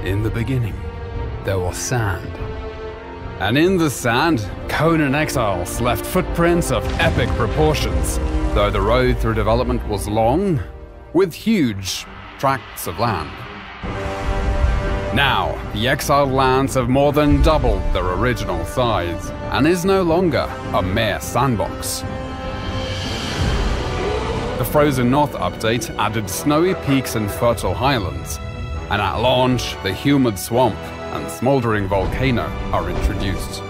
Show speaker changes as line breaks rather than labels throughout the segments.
In the beginning, there was sand. And in the sand, Conan Exiles left footprints of epic proportions, though the road through development was long, with huge tracts of land. Now, the exiled lands have more than doubled their original size, and is no longer a mere sandbox. The Frozen North update added snowy peaks and fertile highlands, and at launch, the humid swamp and smoldering volcano are introduced.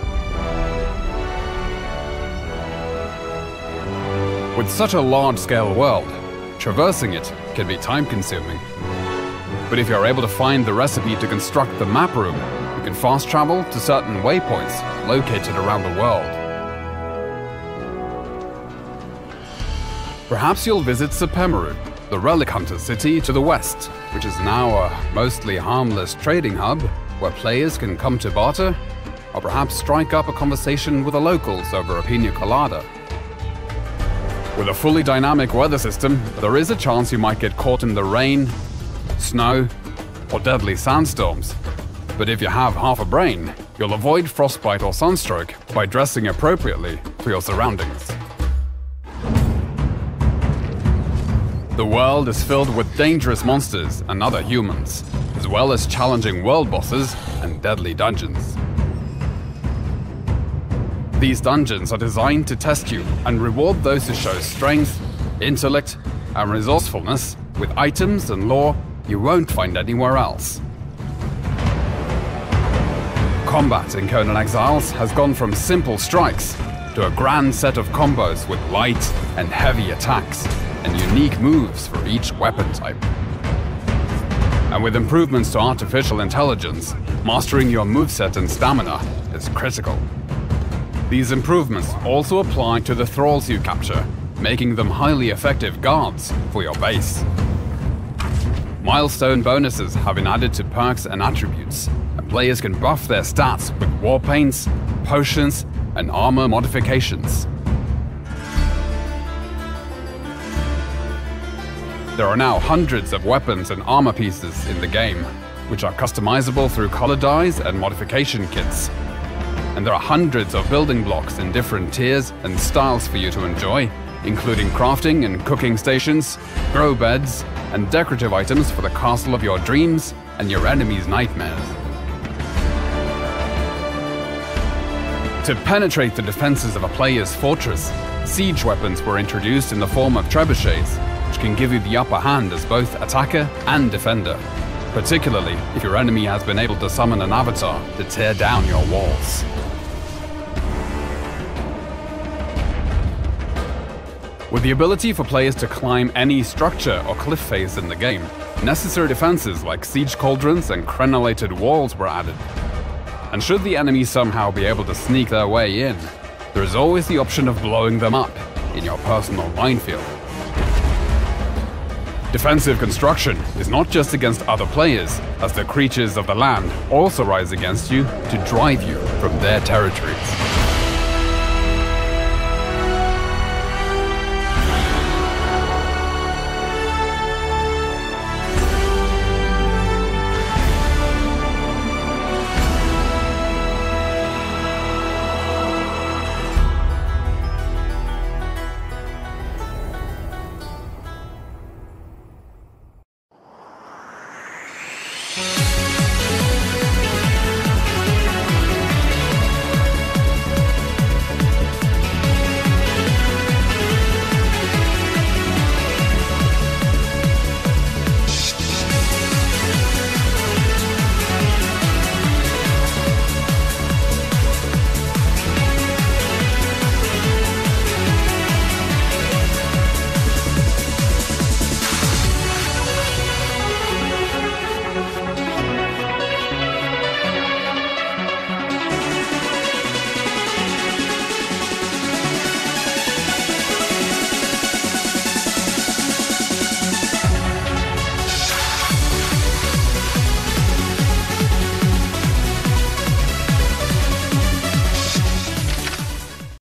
With such a large-scale world, traversing it can be time-consuming. But if you're able to find the recipe to construct the map room, you can fast travel to certain waypoints located around the world. Perhaps you'll visit Sepemeru, the relic hunter city to the west, which is now a mostly harmless trading hub where players can come to barter, or perhaps strike up a conversation with the locals over a pina colada. With a fully dynamic weather system, there is a chance you might get caught in the rain, snow, or deadly sandstorms. But if you have half a brain, you'll avoid frostbite or sunstroke by dressing appropriately for your surroundings. The world is filled with dangerous monsters and other humans, as well as challenging world bosses and deadly dungeons. These dungeons are designed to test you and reward those who show strength, intellect, and resourcefulness with items and lore you won't find anywhere else. Combat in Conan Exiles has gone from simple strikes to a grand set of combos with light and heavy attacks and unique moves for each weapon type. And with improvements to artificial intelligence, mastering your moveset and stamina is critical. These improvements also apply to the thralls you capture, making them highly effective guards for your base. Milestone bonuses have been added to perks and attributes, and players can buff their stats with war paints, potions, and armor modifications. There are now hundreds of weapons and armor pieces in the game, which are customizable through color dyes and modification kits. And there are hundreds of building blocks in different tiers and styles for you to enjoy, including crafting and cooking stations, grow beds, and decorative items for the castle of your dreams and your enemy's nightmares. To penetrate the defenses of a player's fortress, siege weapons were introduced in the form of trebuchets, which can give you the upper hand as both attacker and defender, particularly if your enemy has been able to summon an avatar to tear down your walls. With the ability for players to climb any structure or cliff face in the game, necessary defenses like siege cauldrons and crenellated walls were added. And should the enemy somehow be able to sneak their way in, there is always the option of blowing them up in your personal minefield. Defensive construction is not just against other players, as the creatures of the land also rise against you to drive you from their territories.